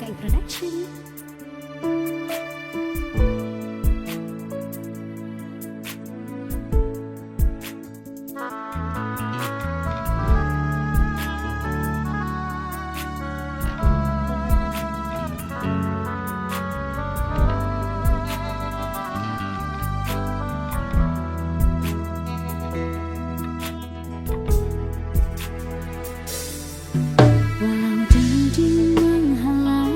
DKI Production. Walau dinding menghalang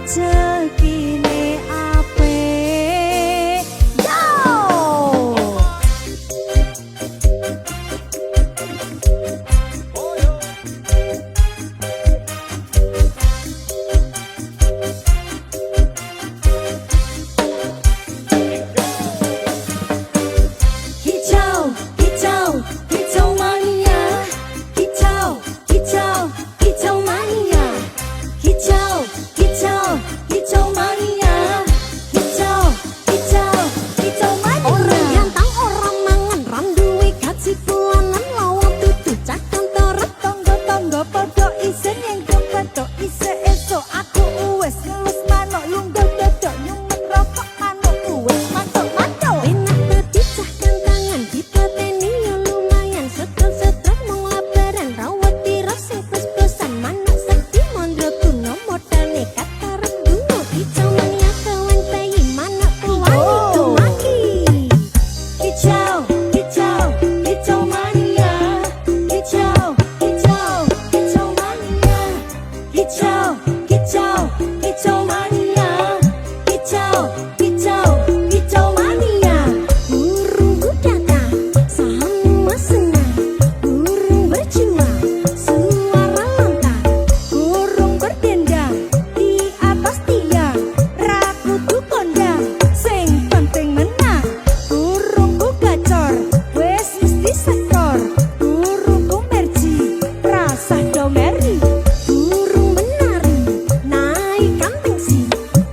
rezekine apik. Yo! Hijau, hijau, hijau mania. Hijau, hijau, hijau mania. Hijau, hijau, hijau mania. Hijau, hijau, hijau mania. Orang gantang orang mangan ram duwe gaji bulanan lawang dudu cakang torep tonggo-tonggo podo isen yang dompet ise esok aku uwes ngelus manuk lungguh dodok nyumet rokok manuk uwes mantuk-mantuk enak tadi cah kantangan dipateni yo lumayan setruk-setruk mong lebaran rawat tiras sing bos-bosan manuk sedih mondro kuno modal nekat karep dulu hijau mania kawan bayi manuk kuwani kemaki hijau hijau hijau mania hijau hijau hijau mania hijau hijau hijau mania hijau hijau hijau mania burungku datang semua senang burung berjuang suara lantang burung berdendang di atas tiang rakuku kondang sing penting menang burungku gacor wes mesti sekor burungku merji rasa domeri burung menari naikkan tensi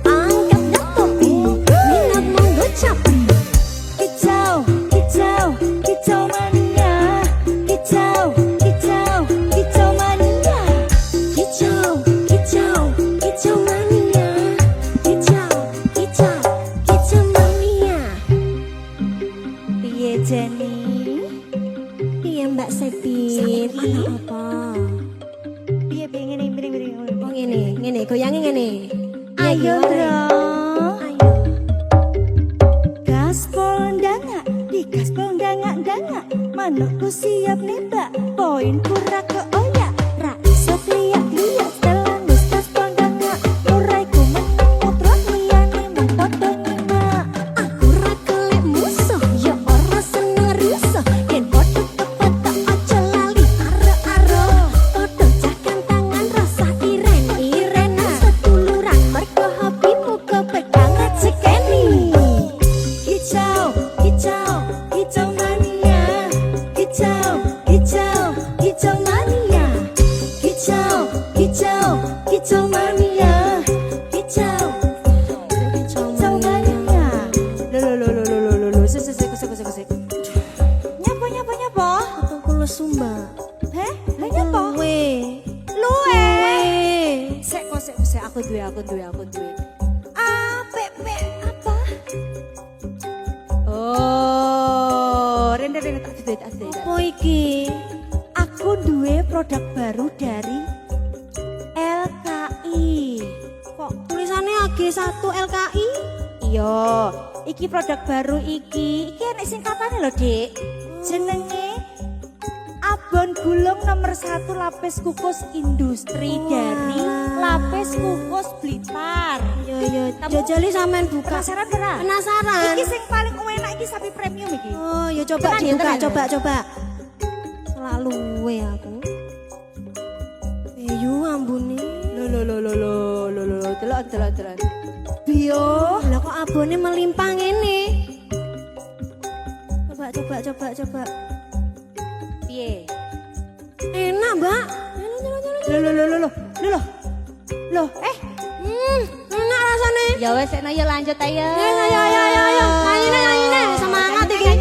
angkat dah topi minat monggo capri hijau hijau hijau mania hijau hijau hijau mania hijau hijau hijau mania hijau hijau hijau mania piye Jenny piye Mbak Sepit mana apa piye ngene oh ngene goyange ngene ayo dong ayo gaspol ndangak di gaspol ndangak manukku siap nembak poinku ra keoyak ra iso liat-liat setelan wis gaspol ndangak uraiku meneng mutrot liyane mung padha nyimak aku ra kelek musuh ya ora seneng rusuh yen padha kepatok aja lali aro-aro padha jakan tangan rasa iren-iren seduluran mergo hobimu kepedang rezekeni hijau hijau hijau mania hijau hijau hijau mania hijau hijau hijau mania hijau hijau mania lo sik nyapa aku kulo sumba heh lha nyapa luwe sik aku duwe apik apa oh rene apa iki aku duwe produk baru dari LKI kok tulisannya AG1 LKI iya iki produk baru iki enek singkatane lho Dik jenenge abon gulung nomor 1 lapis kukus industri dari lapis kukus Blitar yo jajali sampean buka penasaran iki sing paling enak iki sapi premium iki oh ya coba dibuka coba selalu aku ayo ambune lo delok bio lah kok abone melimpah ngene coba piye enak mbak lo enak rasane ya wes ayo lanjut ayo ayo semangat iki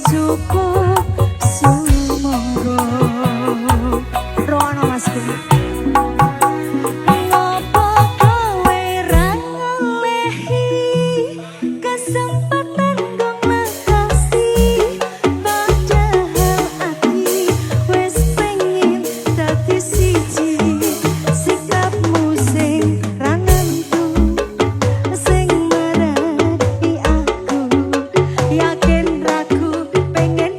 cukup sumangga rono Mas Gun. Ngopo kowe ra ngelehi kesempatan dong makasih, padahal ati wis pengen dadi siji. Sikapmu sing ra nentu sing marai aku, yakin ragu pengen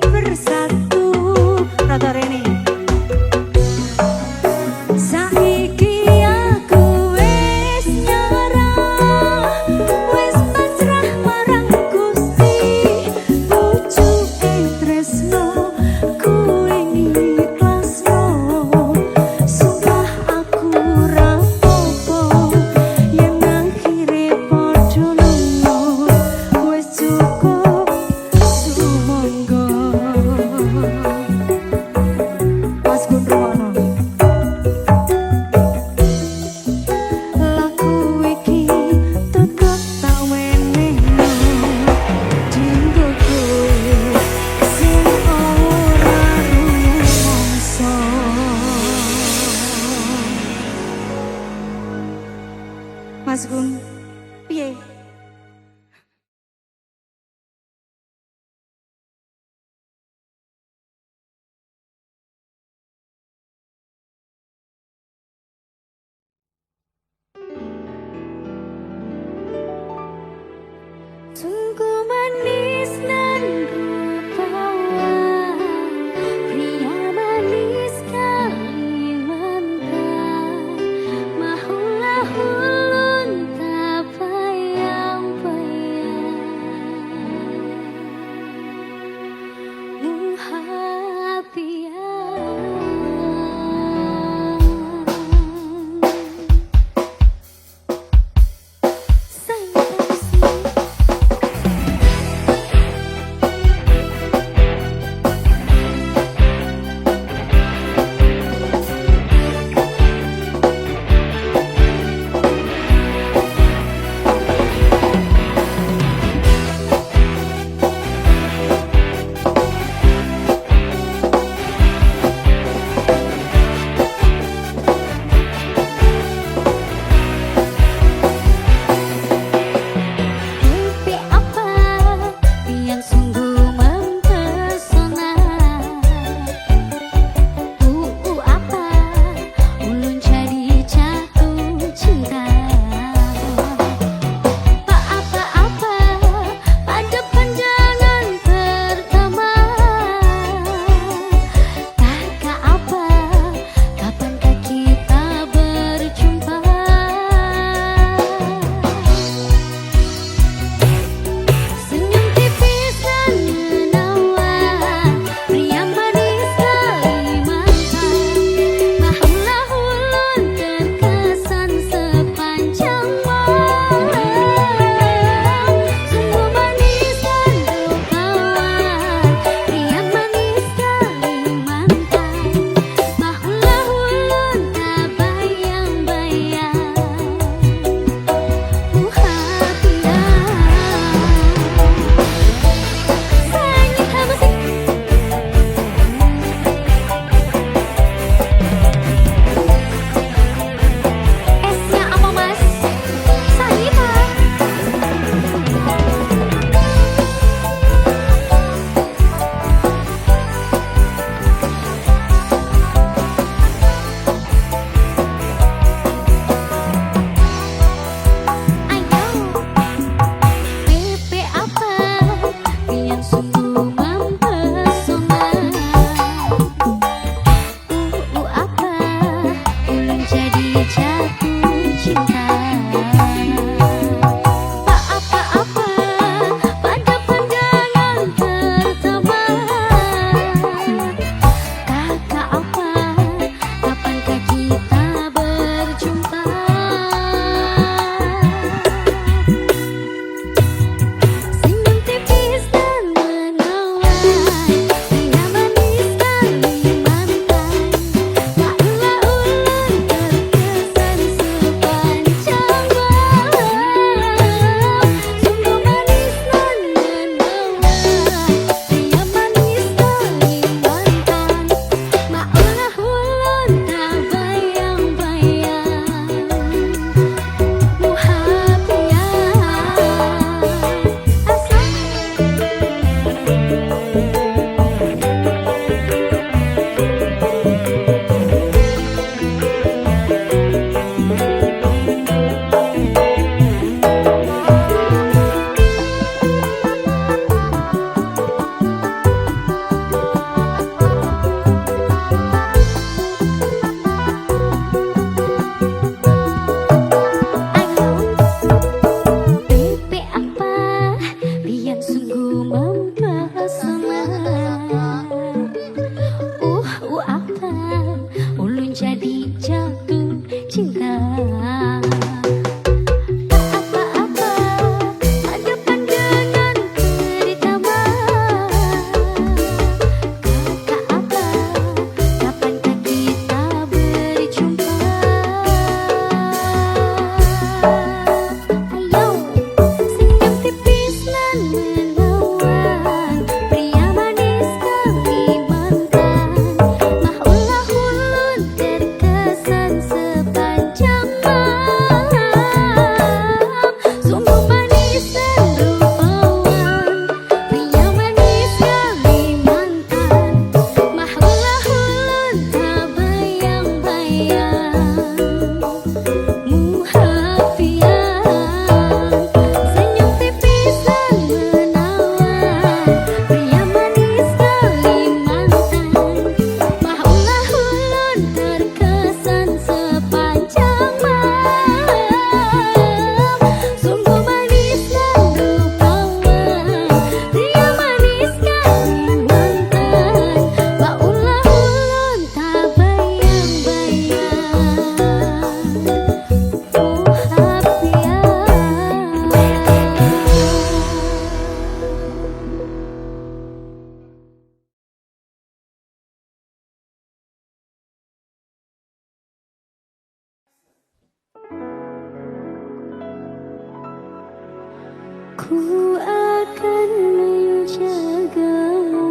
Ku akan menjagamu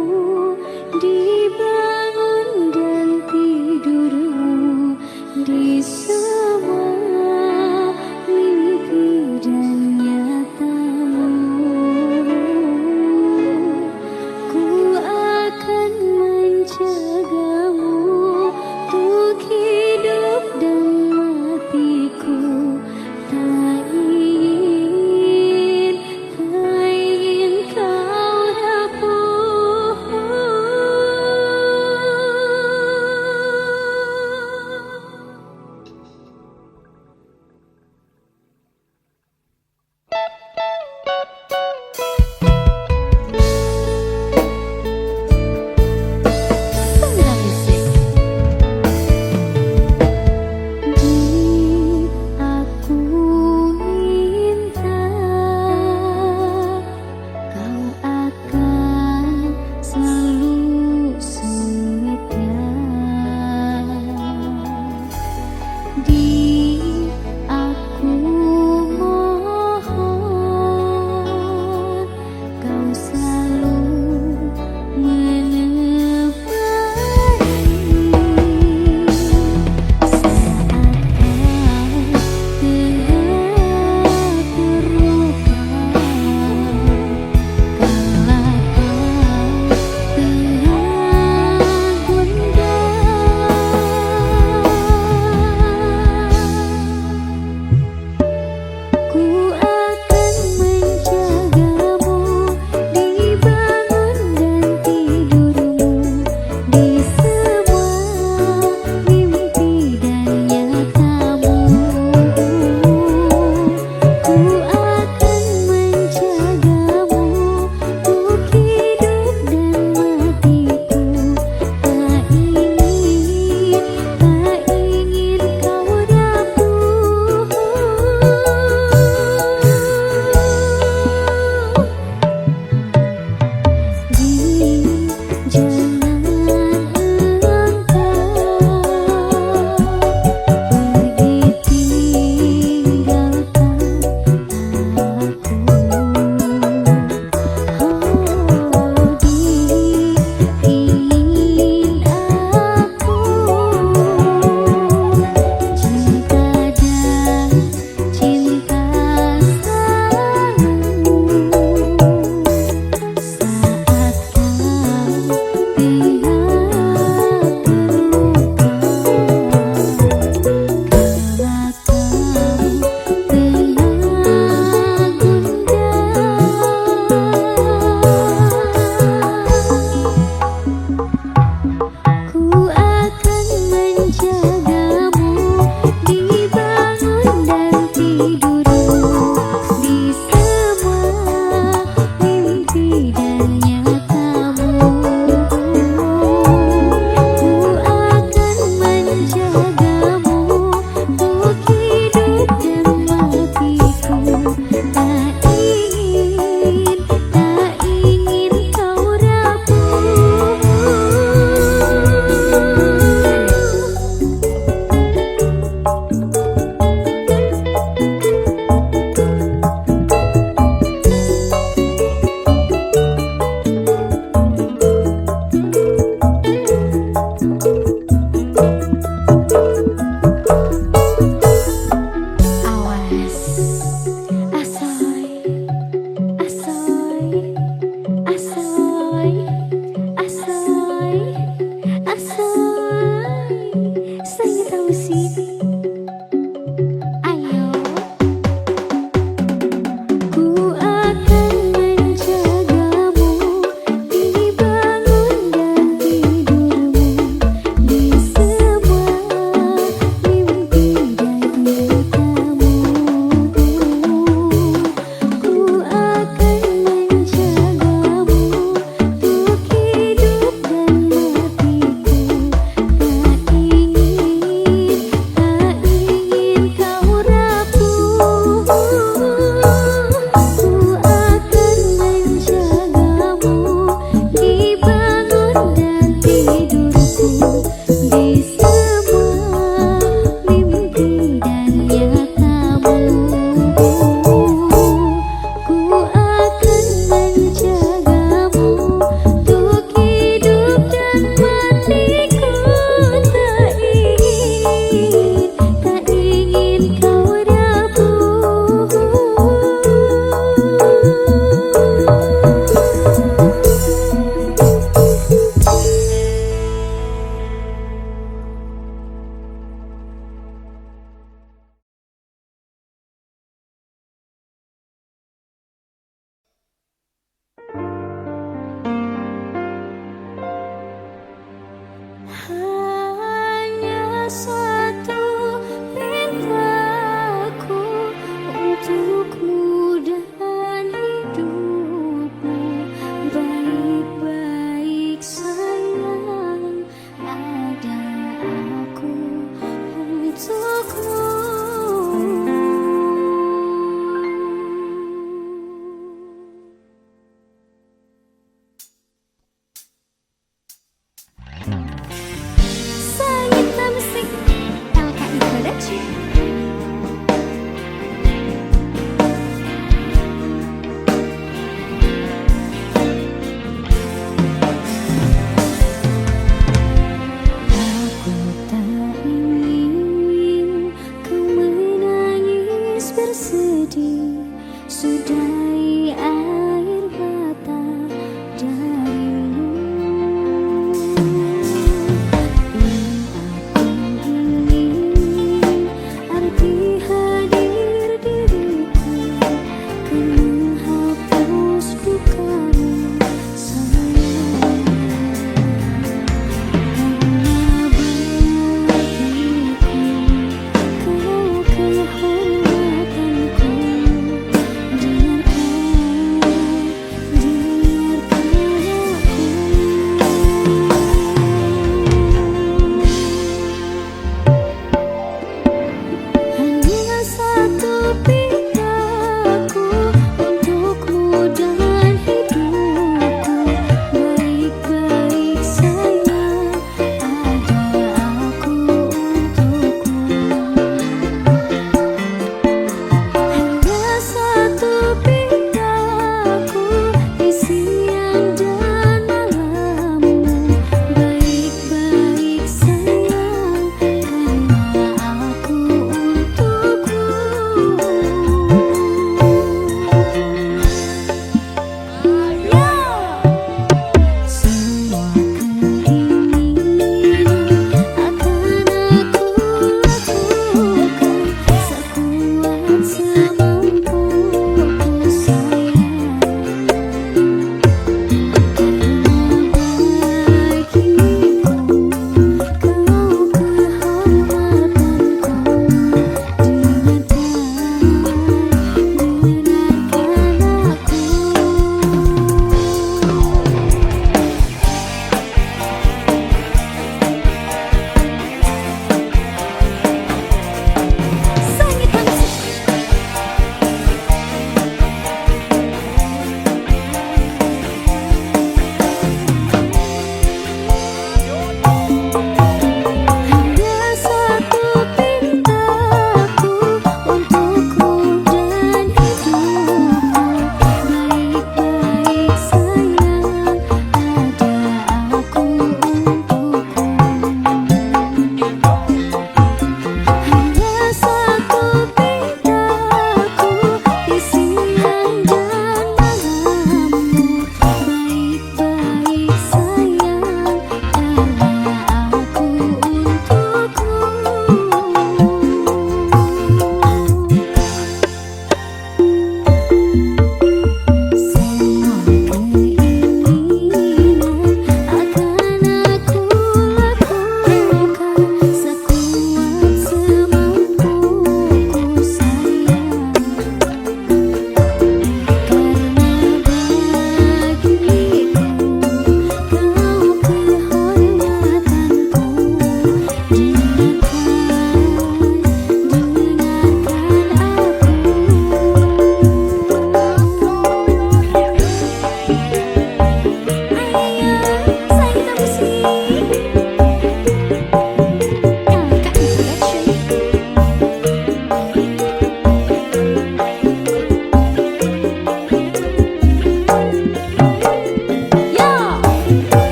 di bangun dan tidurmu, di semua mimpi dan nyatamu. Ku akan menjagamu untuk hidup dan matiku. Tak ingin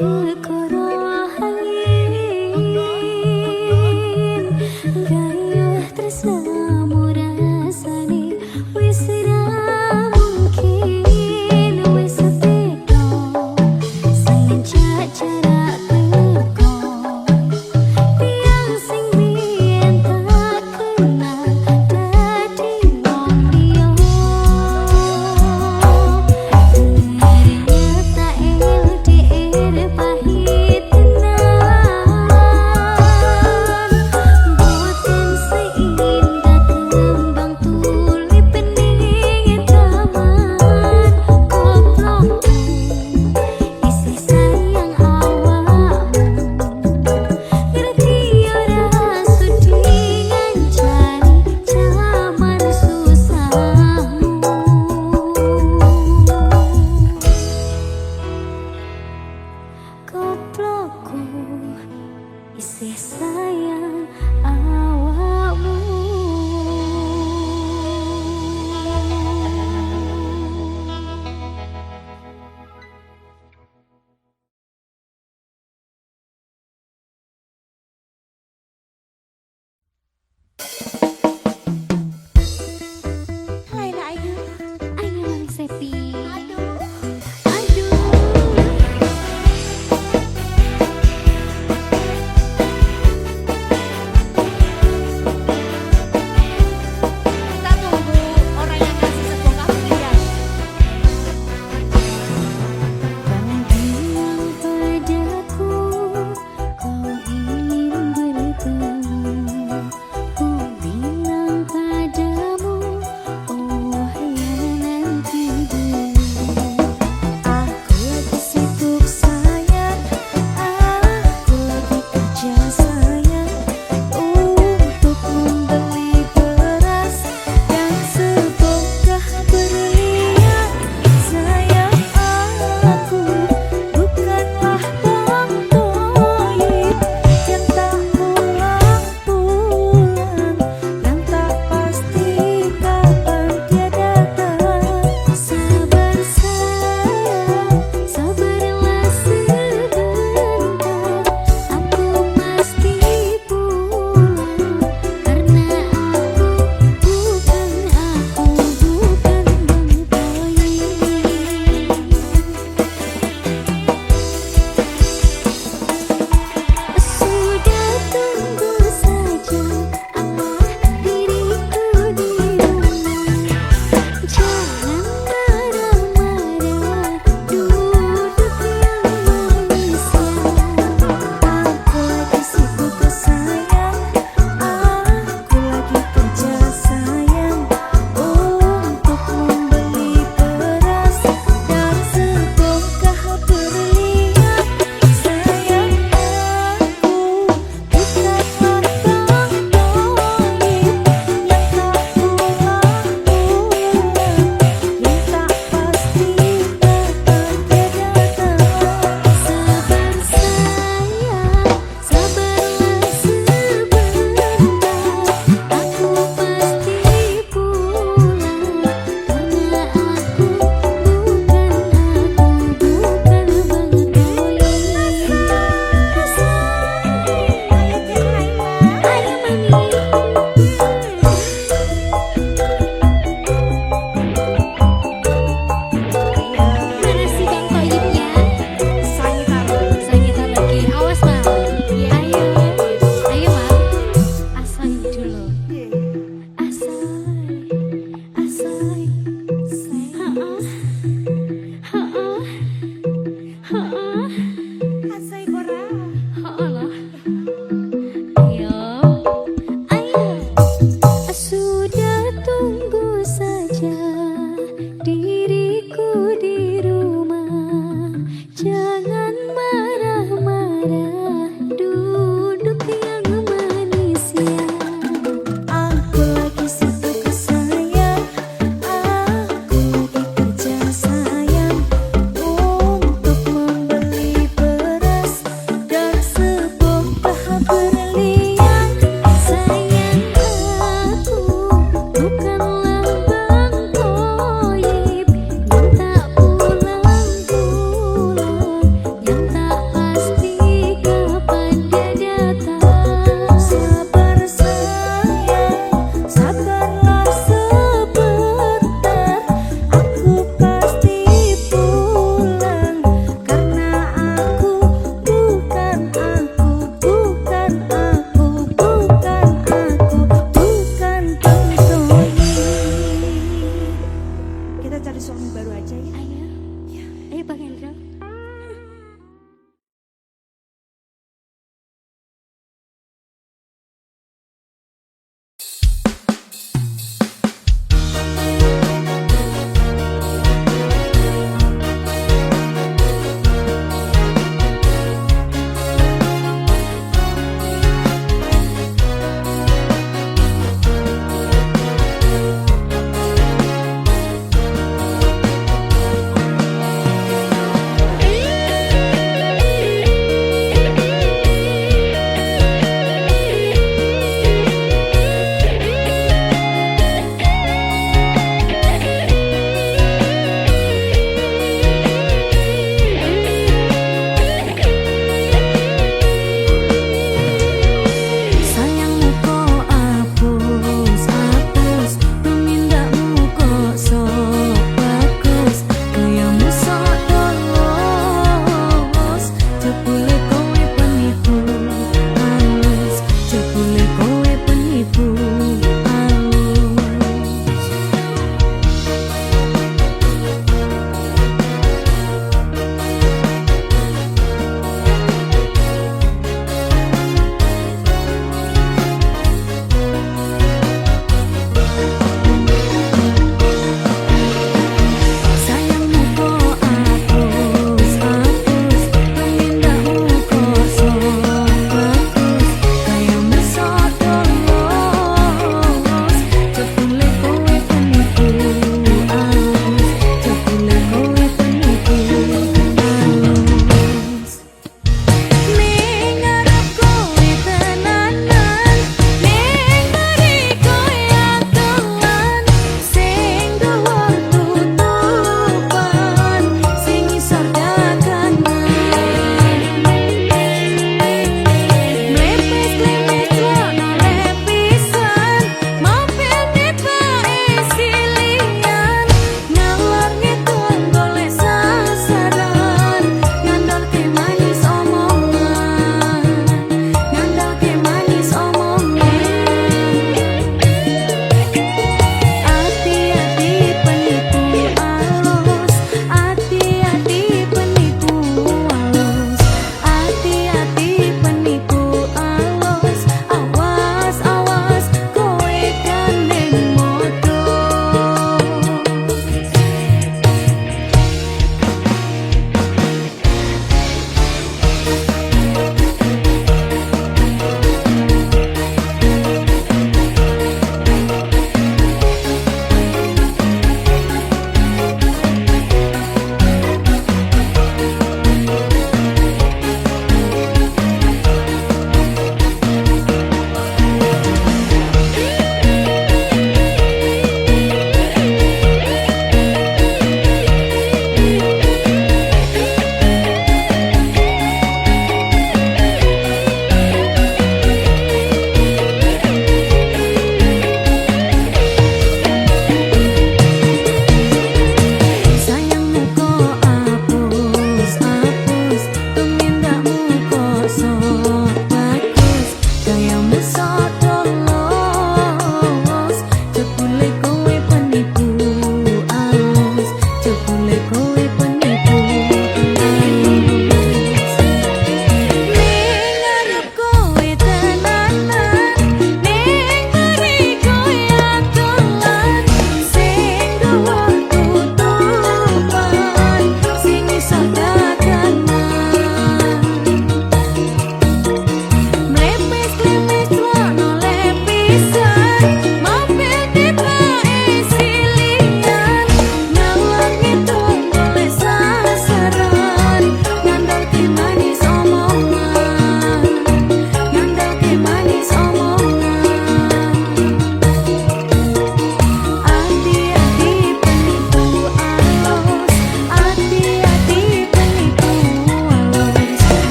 perkara angin gayuh tresnamu rasane wis ra mungkin wis beda semenjak jarak teko tiang sing biyen tak kenal dadi wong liya ternyata LDR pahit tenan boten seindah kembang tulip bening taman koplokku isih sayang awakmu ngerti ora sudi ngancani jaman susahmu koplokku isih sayang awakmu. Laila ayu. Ayo Mang Sepi. Aduh. Aduh.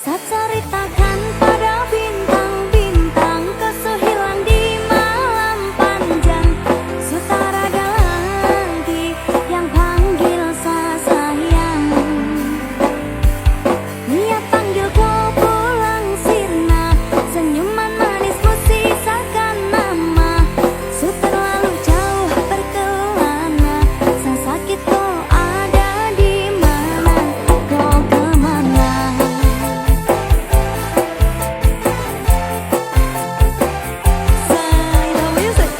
Saya ceritakan pada bintang-bintang kau hilang di malam panjang. Sutarada lagi yang panggil saya sayang. Niat panggil kau pulang sirna, senyuman manismu sisakan nama. Su terlalu jauh berkelana, saya sakit kau ada di mana, kau kemana. Say the music.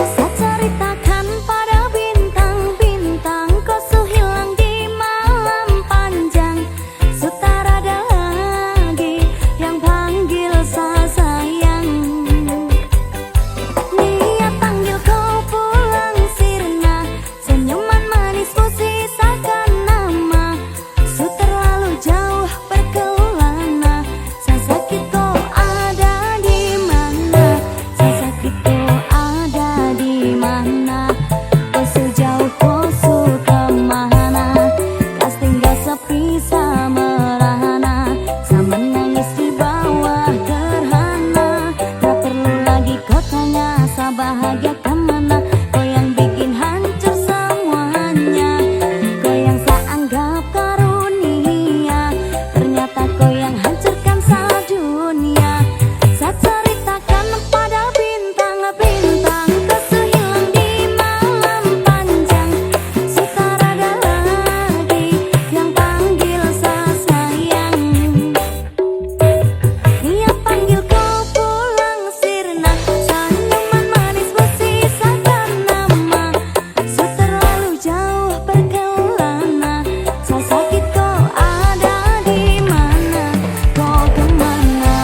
Saya ceritakan pada bintang-bintang kau hilang di malam panjang. Sutarada lagi yang panggil saya sayang. Niat panggil kau pulang sirna, senyuman manismu sisakan nama. Su terlalu jauh berkelana, saya sakit kau ada di mana, saya sakit kau ada di mana. Kau sejauh kau su kemana, kas tinggal sepi merana. Saya menangis di bawah gerhana, tak perlu lagi kau tanya saya bahagia kemana. Kau yang bikin hancur semuanya, kau yang saya anggap karunia, ternyata kau yang hancurkan sedunia. Saya ceritakan pada bintang-bintang kau hilang di malam panjang. Sutarada lagi yang panggil saya sayang. Niat panggil kau pulang sirna, senyuman manismu sisakan nama. Su terlalu jauh berkelana, saya sakit kau ada di mana, kau kemana.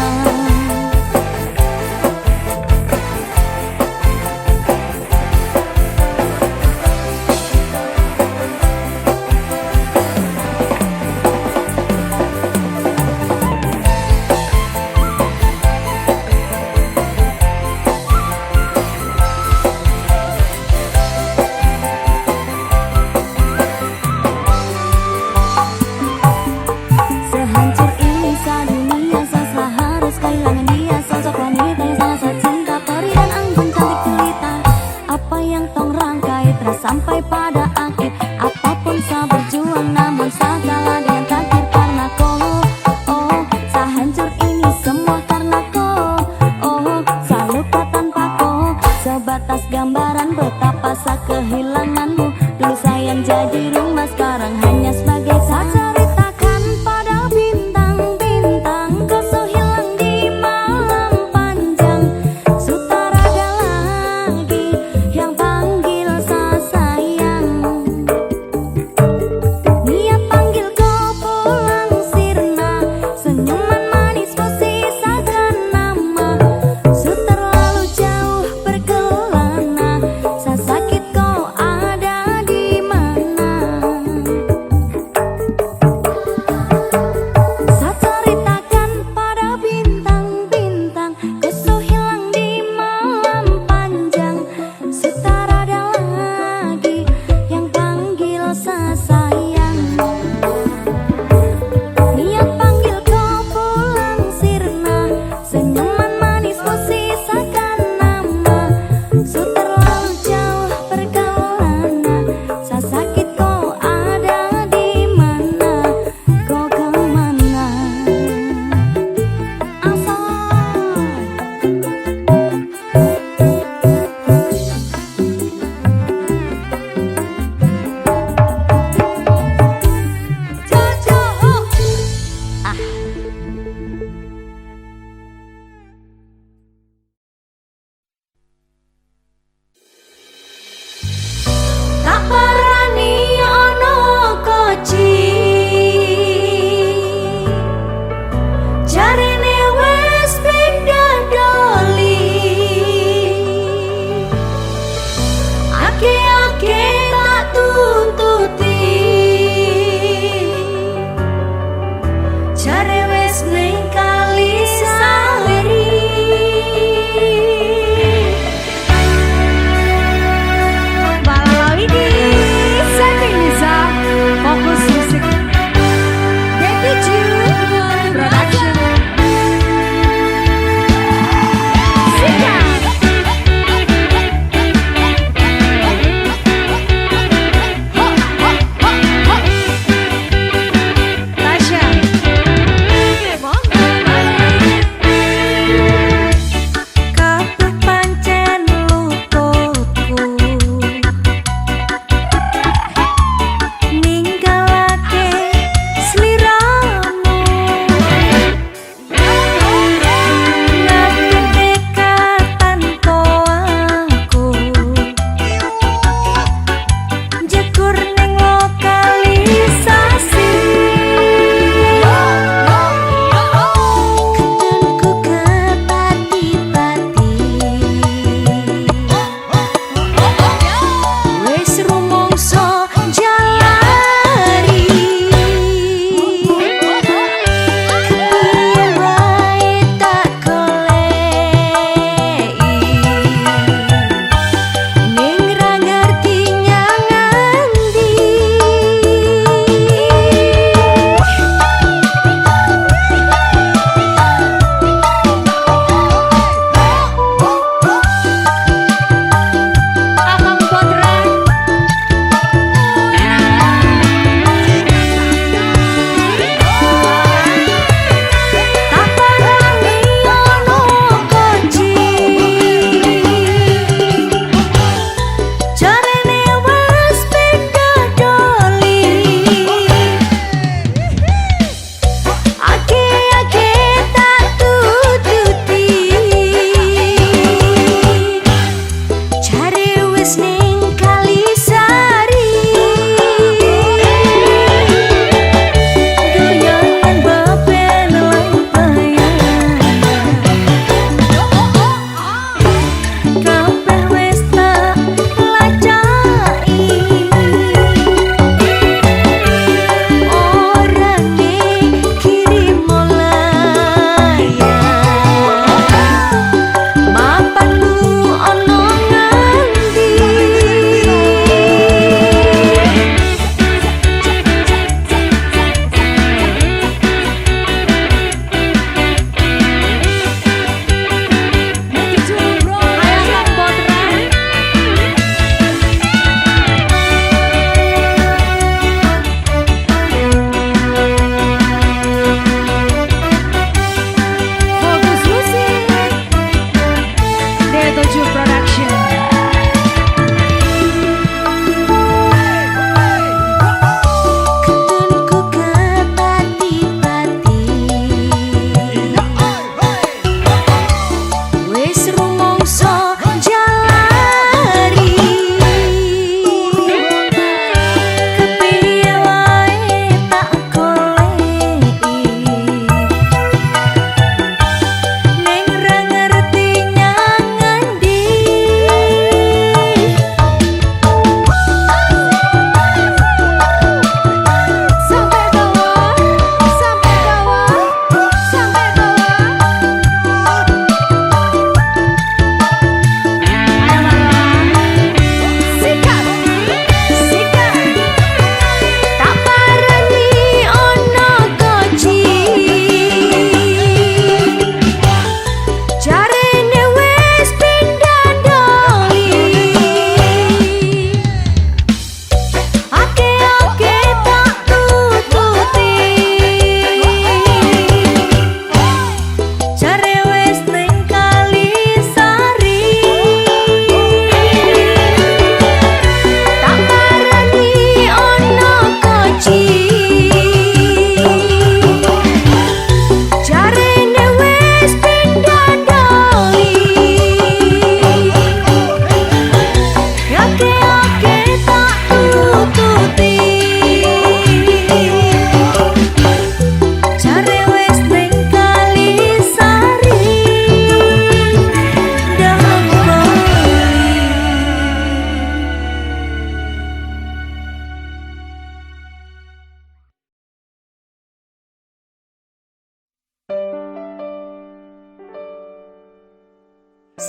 Sehancur ini dunia, saya harus kehilangan dia. Sosok wanita yang sangat saya cinta, peri dan anggun cantik jelita. Apa yang tong rangkai telah sampai pada akhir. Apapun saya berjuang, namun saya kalah dengan takdir karena kau. Oh, saya hancur ini semua karena kau. Oh, saya lupa tanpa kau. Sebatas gambaran betapa saya kehilanganmu. Dulu sayang jadi rumah, sekarang hanya sebagai saja. Ceritakan pada bintang-bintang kau hilang di malam panjang. Sutarada lagi yang panggil saya sayang. Niat panggil kau pulang sirna, senyuman manismu sisakan nama. Su terlalu jauh berkelana, saya sakit kau ada di mana.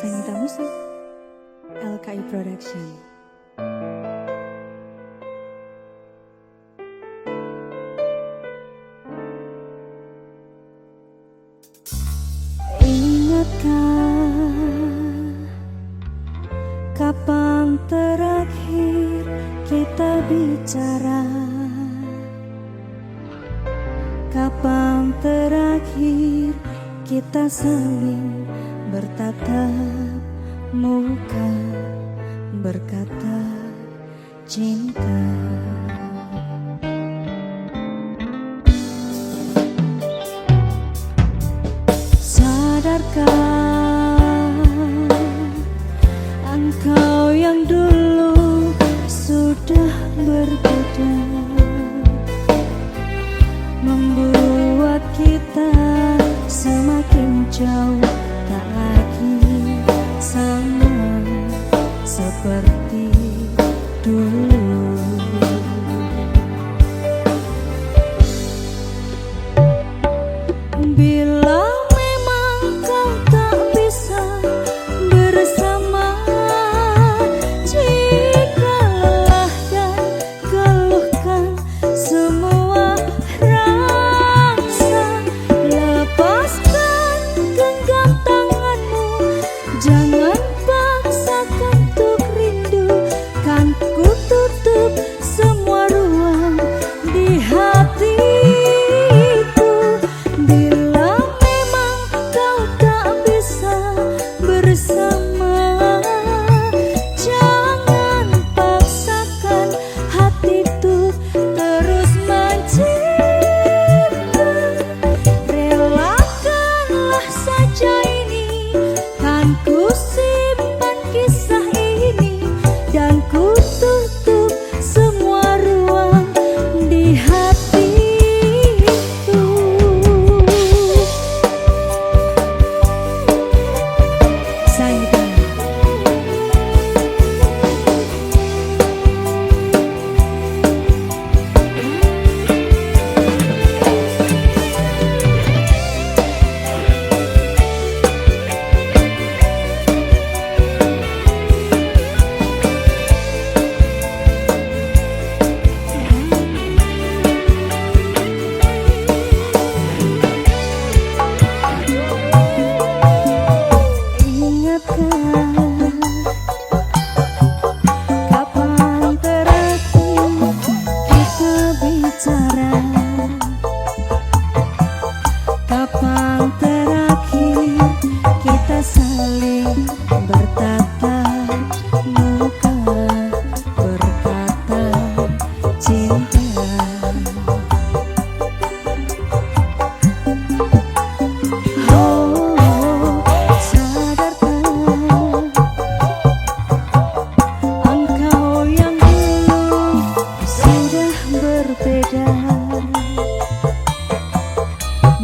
Sanita Musik, LKI Production. Ingatkah kapan terakhir kita bicara? Kapan terakhir kita saling bertatap muka, berkata cinta? Sadarkah engkau yang dulu sudah berbeda, membuat kita semakin jauh, tak lagi sama seperti dulu. Bila memang kau tak bisa bersama, jika lelah dan keluhkan semua rasa, lepaskan genggam tanganmu, jangan paksakan untuk rindu, kan ku tutup semua ruang di hati. Bila memang kau tak bisa bersama, jangan paksakan hati tuh terus mencinta. Relakanlah saja ini, kan ku simpan kisah ini, dan ku tutup semua ruang di hati. Kapan terakhir kita bicara? Kapan terakhir kita saling bertatap muka, berkata cinta? Oh, sadarkah engkau yang dulu sudah berbeda,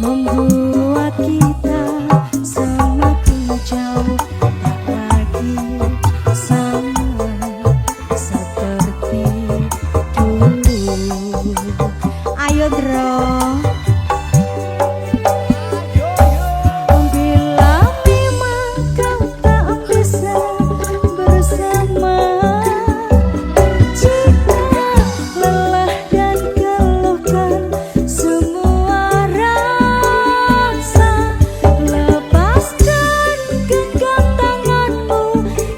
membuat kita semakin jauh, tak lagi sama seperti dulu. Ayo Dro. Bila memang kau tak bisa bersama, jika lelah dan keluhkan semua rasa, lepaskan genggam tanganmu,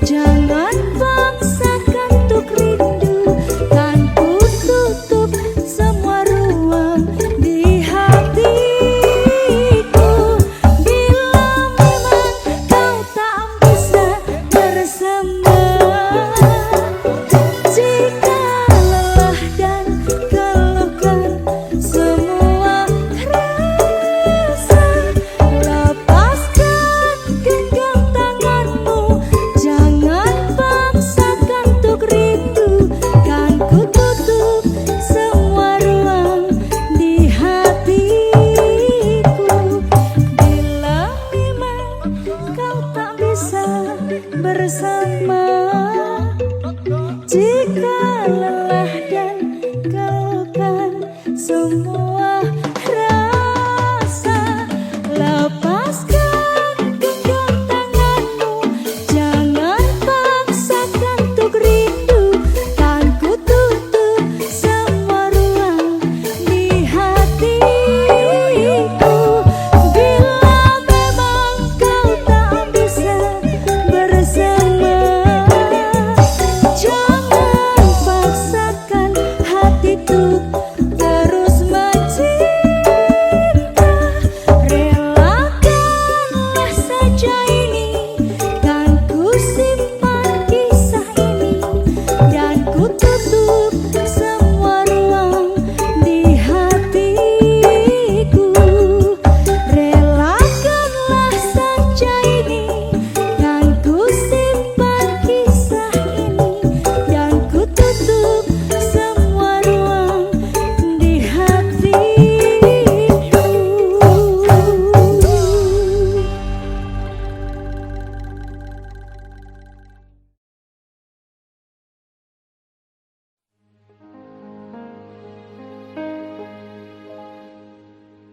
jangan paksakan untuk rindu, kan ku tutup semua ruang di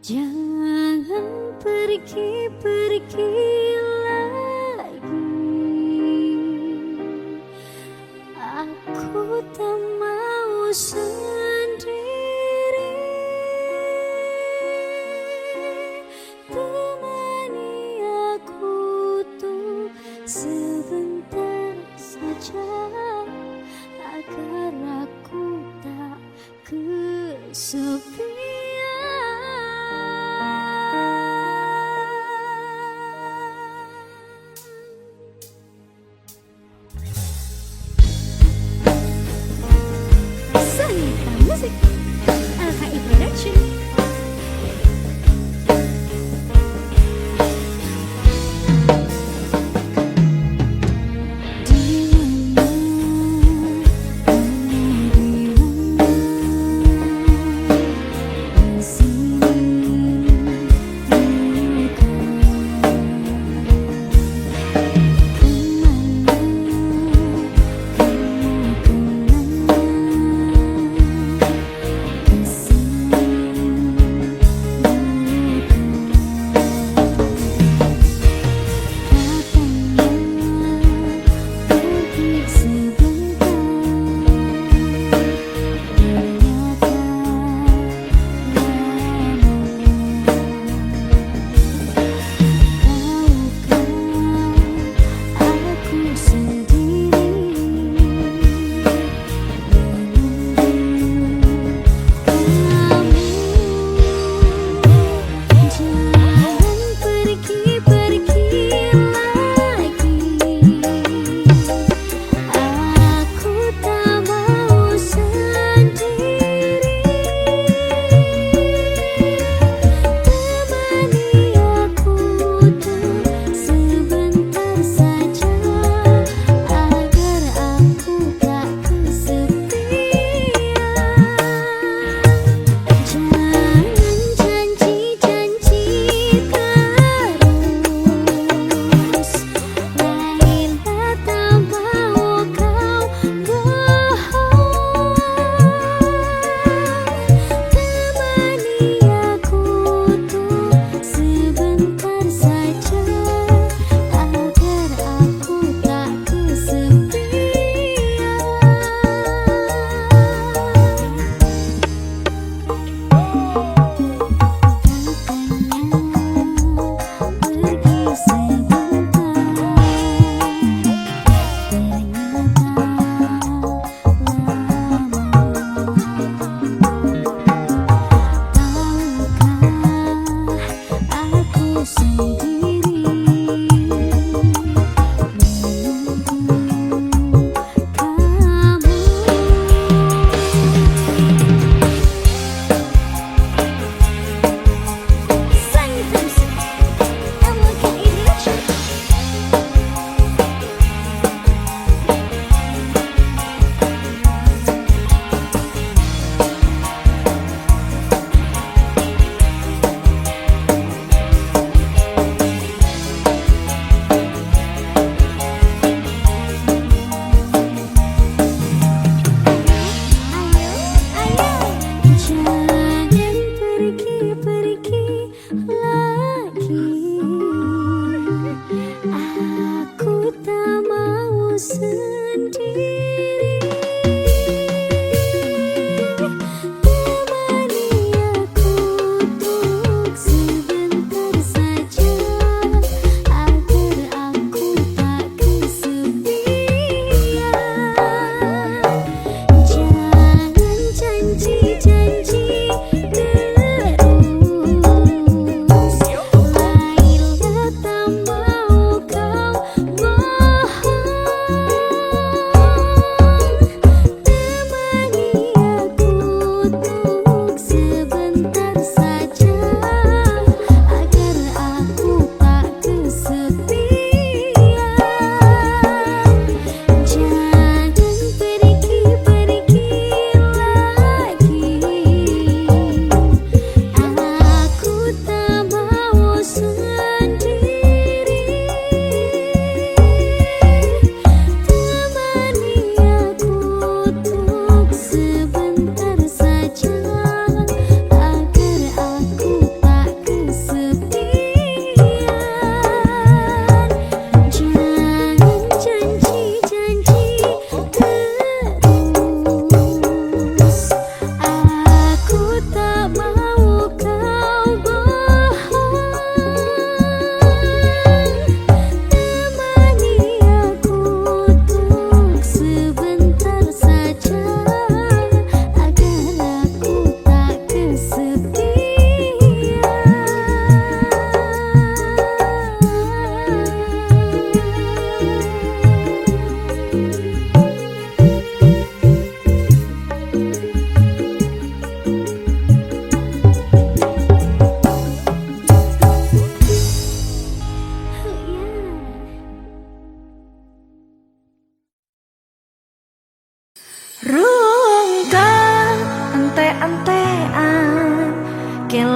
Jangan pergi-pergi lagi. Aku tak mau sendiri. Temani aku tuh sebentar saja, agar aku tak kesepian. Sanita Music, LKI Production.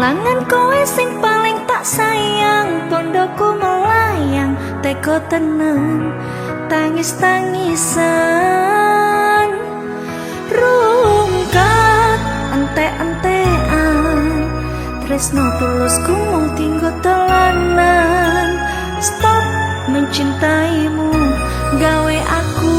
kelangan kowe sing paling tak sayang, pondoku melayang, teko tenang, tangis-tangisan, rungkat, ente-entean, tresno tulusku mung tinggo telanan. Stop mencintaimu, gawe aku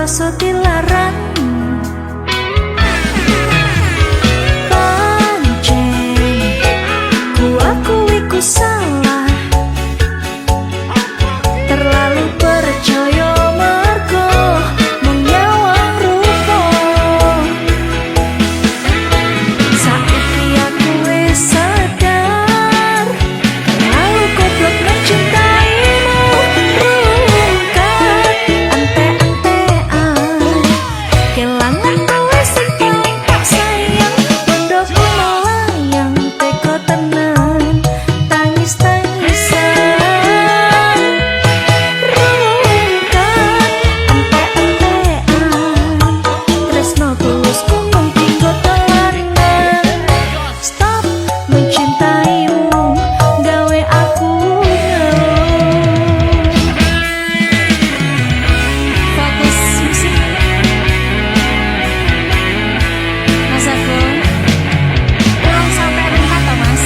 rasa dilarang. Pancen ku akui ku salah, terlalu percaya mergo menyawang rupa. Saiki aku wis sadar, terlalu goblok mencintaimu. Rungkat, ente-entean, kelangan kowe sing paling tak sayang, pondoku melayang, teko tenan, tangis-tangisan, rungkat, ente-entean, tresno tulusku mung tinggo telanan. Stop mencintaimu, gawe aku fokus musik. Mas Agung, ulang sampai rengkat toh mas.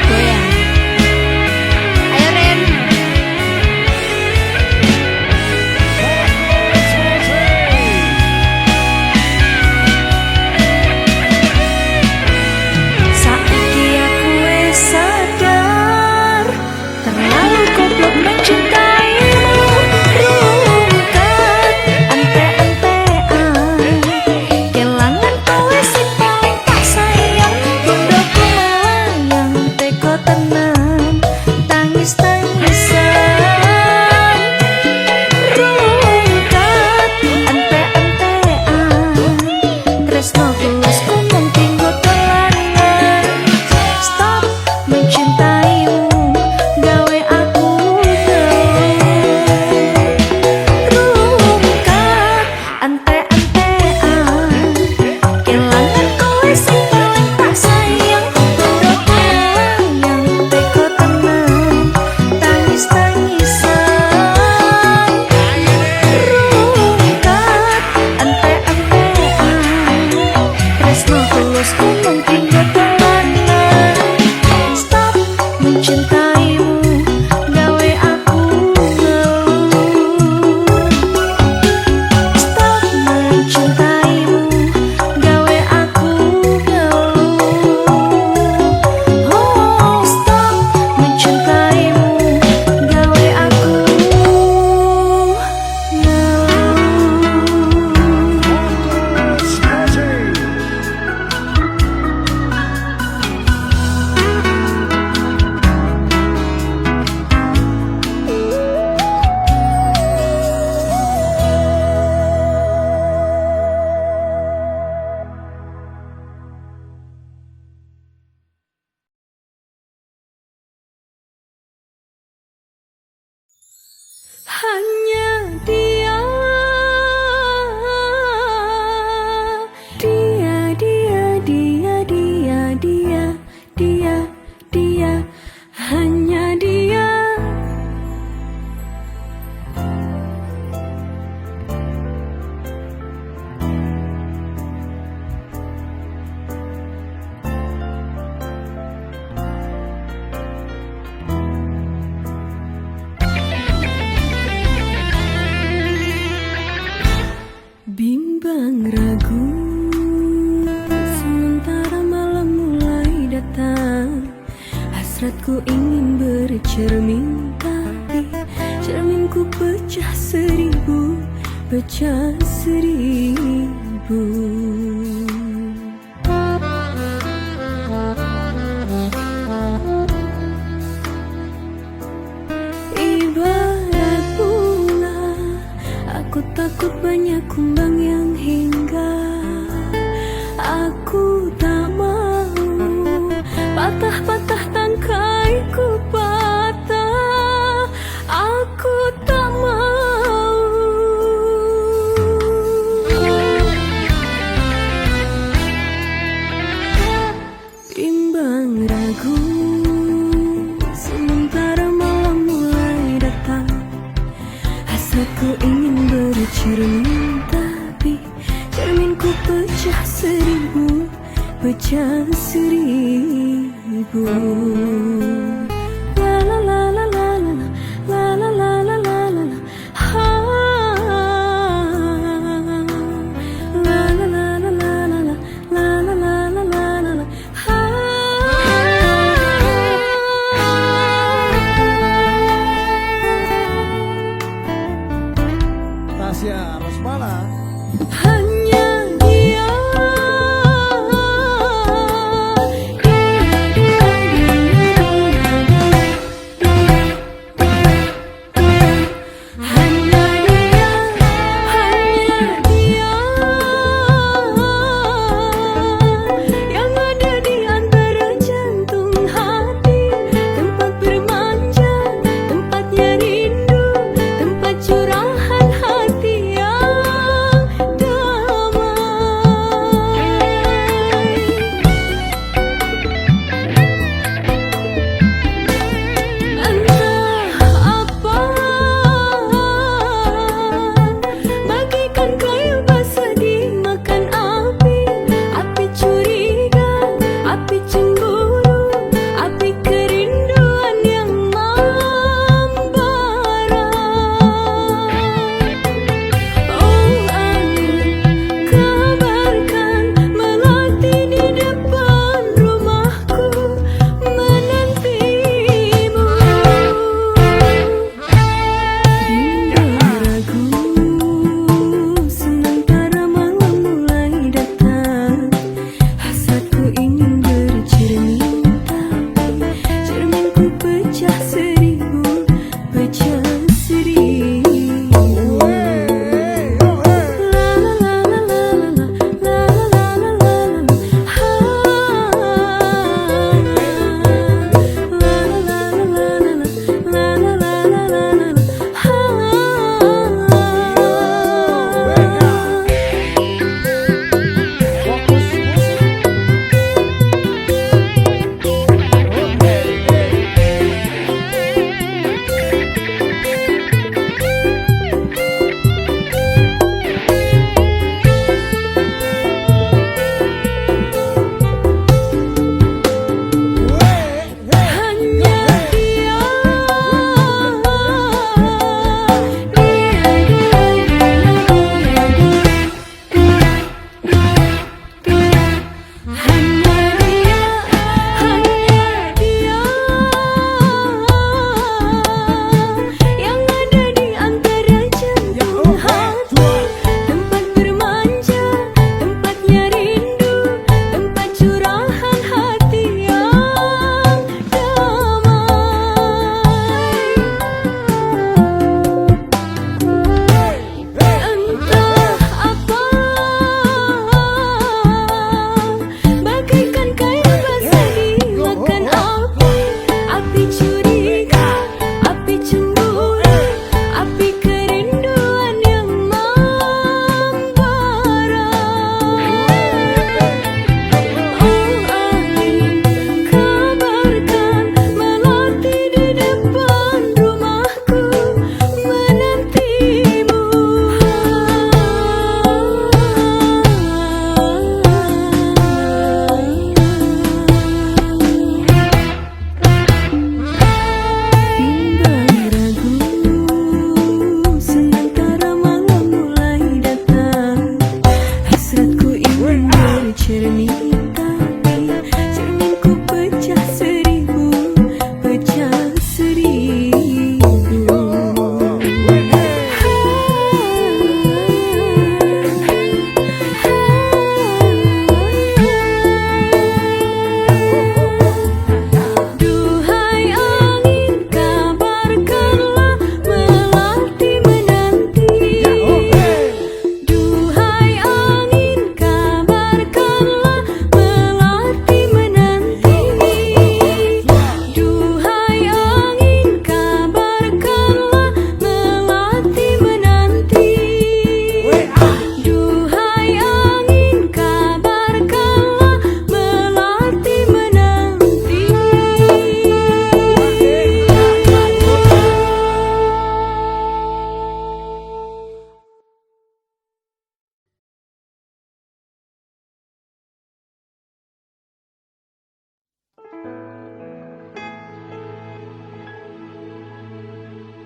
Goyang. Ayo Ren. Saiki aku wis sadar, terlalu goblok mencintaimu. Rungkat, ente-entean, kelangan kowe sing paling tak sayang, pondoku melayang, teko tenan, tangis-tangisan, rungkat, ente-entean, tresno tulusku mung tinggo telanan. Stop mencintaimu, gawe aku rungkat, ente-entean, kelangan kowe sing paling tak sayang, pondoku melayang, teko tenan, tangis-tangisan, rungkat, ente-entean, tresno tulusku mung tinggo telanan. Stop mencintaimu, gawe aku stop mencintaimu, gawe aku oh, stop mencintaimu, gawe aku hanya dia, dia, dia, dia, dia, dia, dia, dia, hanya dia. Bimbang ragu, sementara malam mulai datang, hasratku ingin bercermin, tapi cerminku pecah seribu, pecah seribu. Ibarat bunga, aku takut banyak kumbang yang hinggap. Aku tak mau patah-patah tangkaiku patah. Aku tak mau. Bimbang ragu, sementara malam mulai datang. Hasratku ingin bercermin, tapi cerminku pecah seribu, pecah seribu. La la la la la la la la la la la la ha. La la la la la la la la la la la la la ha. Tasya Rosmala. Hanya dia, hanya dia, hanya dia yang ada di antara jantung hati, tempat bermanja, tempatnya rindu, tempat curahan hati yang damai. Entah apa, bagaikan kayu basah dimakan api, api curiga, api cemburu, api kerinduan yang membara. Oh angin, kabarkan melati di depan rumahku menantimu. Bimbang ragu, sementara malam mulai datang. Hasratku ingin bercermin, tapi cerminku pecah seribu, pecah seribu. La la la la la la la la la la la la ha. La la la la la la la la la la la ha. Fokus musik. Hanya dia,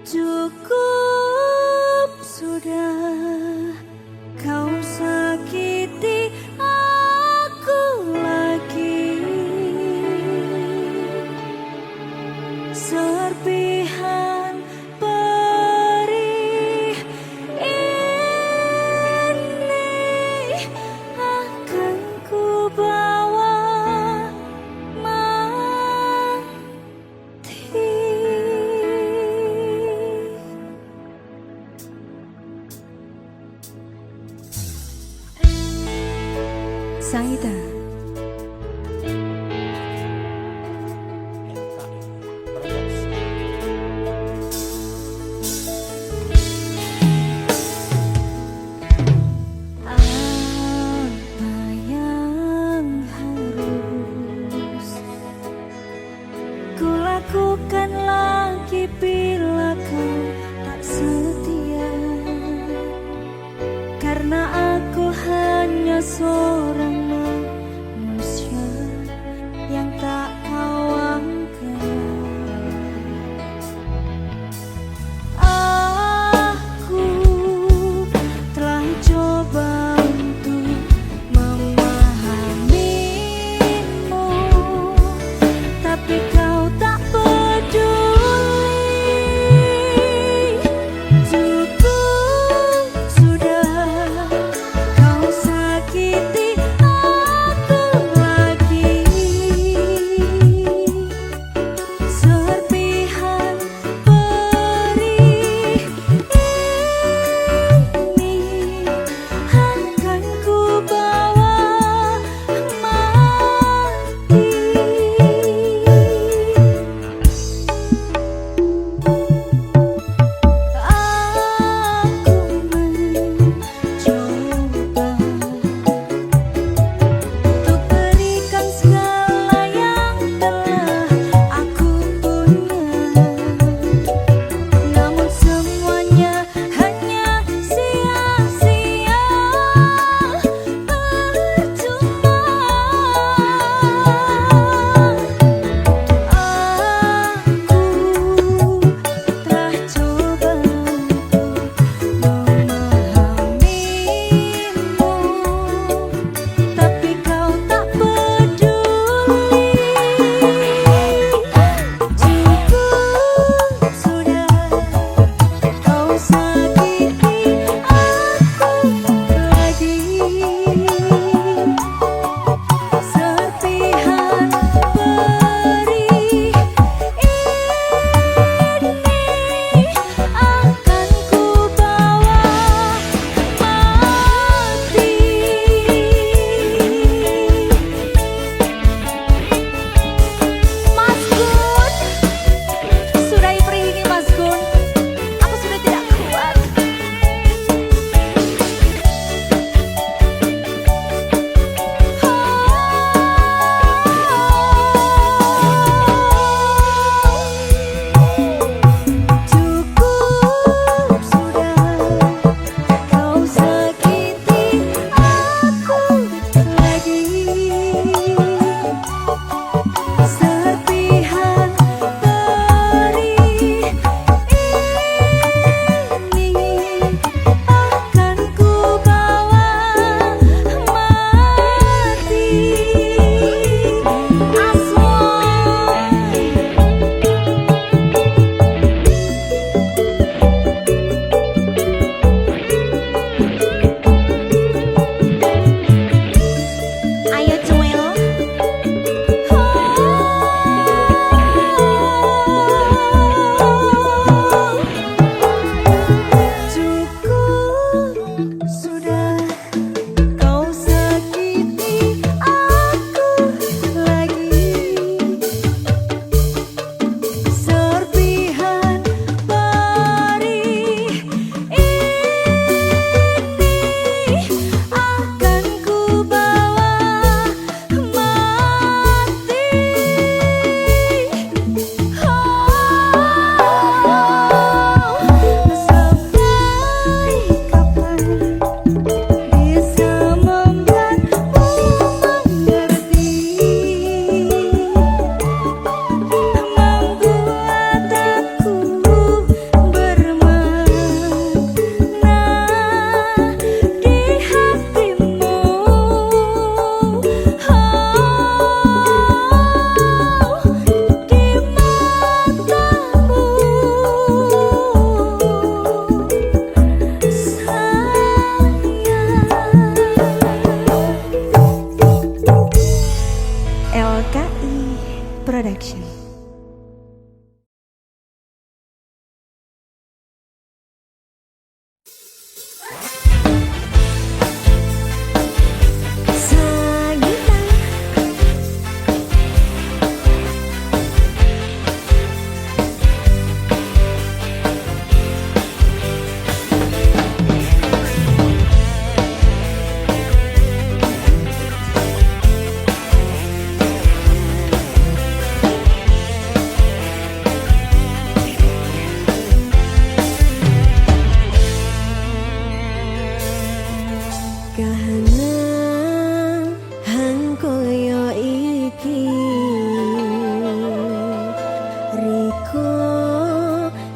Cukup sudah kau sakiti aku lagi. Serpihan perih ini akan ku bawa mati. Saida. Apa yang harus kulakukan lagi bila kau tak setia? Karena aku hanya seorang manusia yang tak kau anggap. Aku telah coba untuk memahamimu, tapi kau tak peduli. Cukup sudah kau sakiti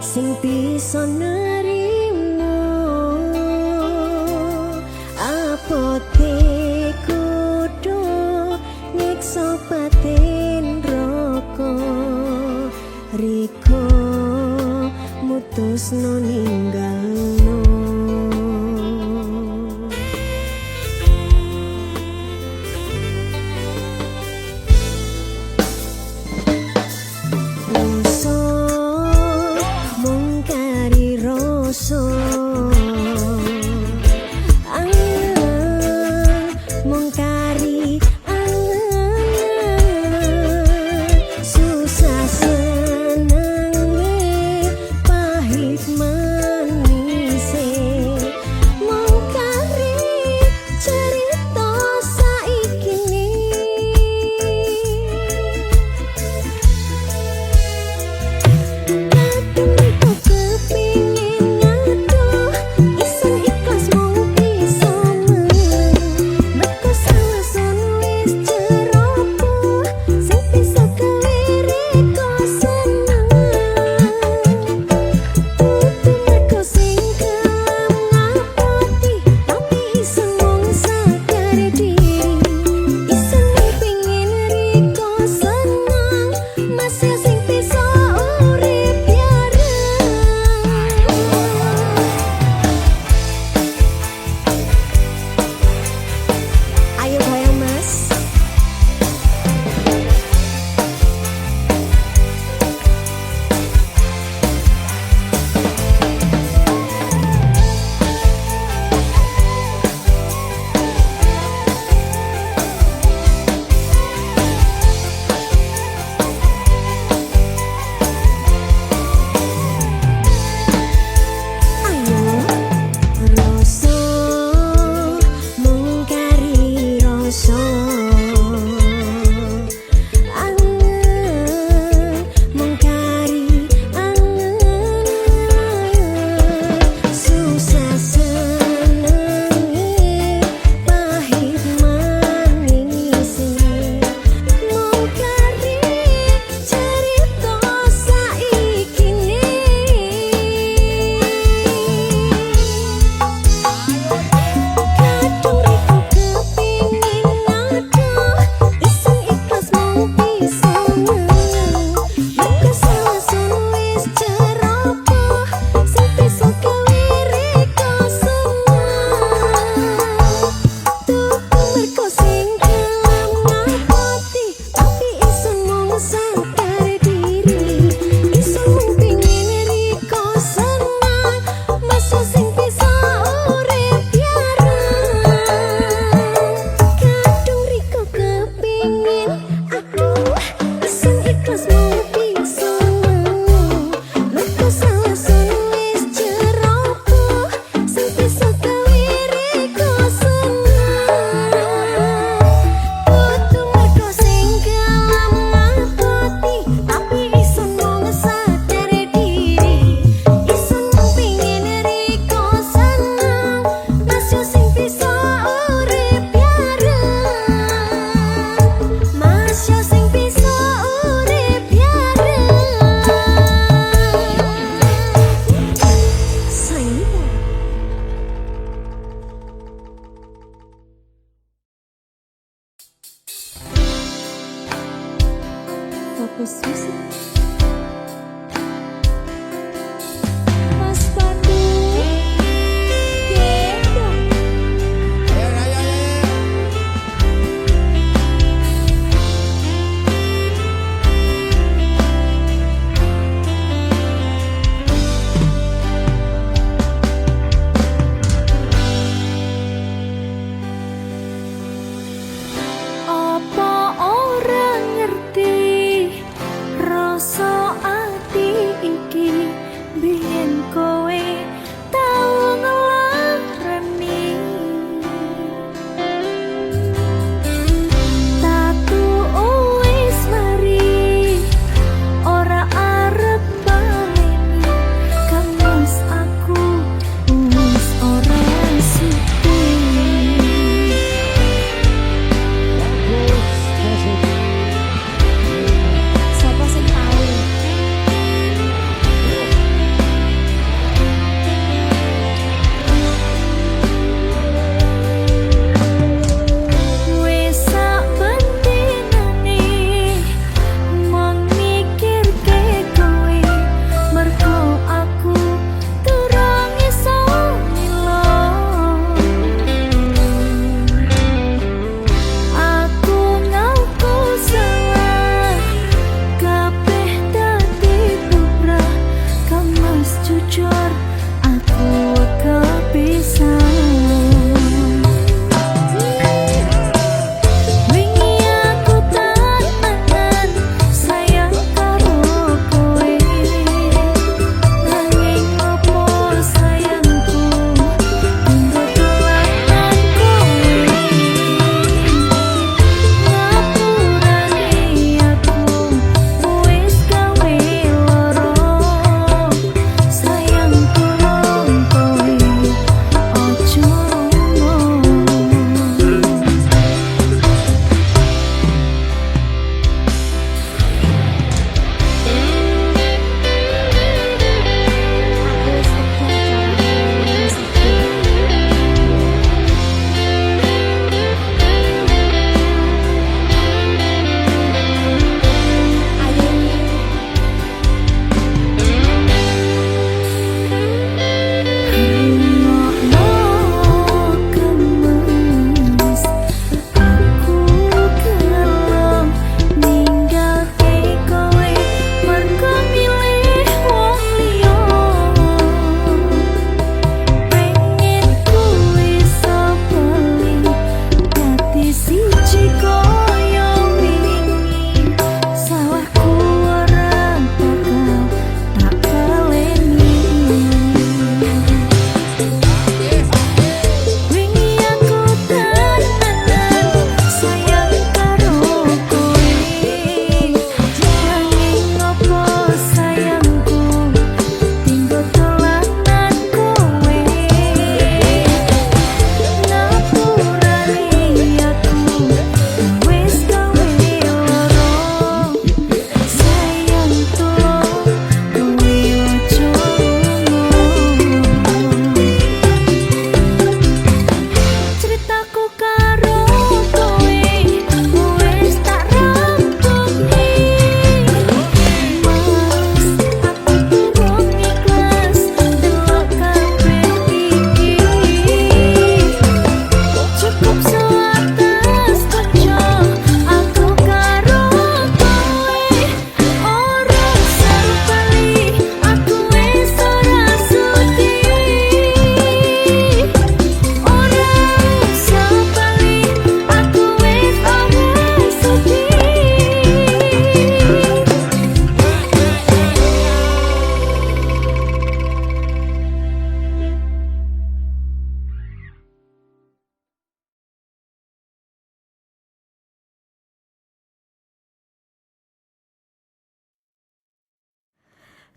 sing bisa nerimo apote kudu nyiksa batin roko riko mutusno ninggalno susah senang pahit manis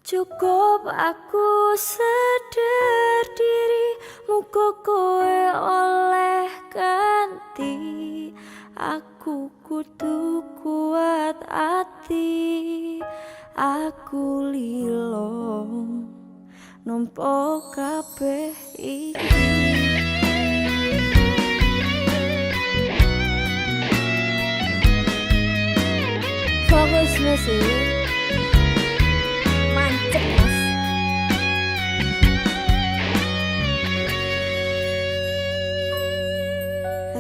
Cukup aku sadar diri, muga kowe oleh ganti. Aku kudu kuat ati, aku lilo nompo kabeh iki. Fokus musik mancep mas.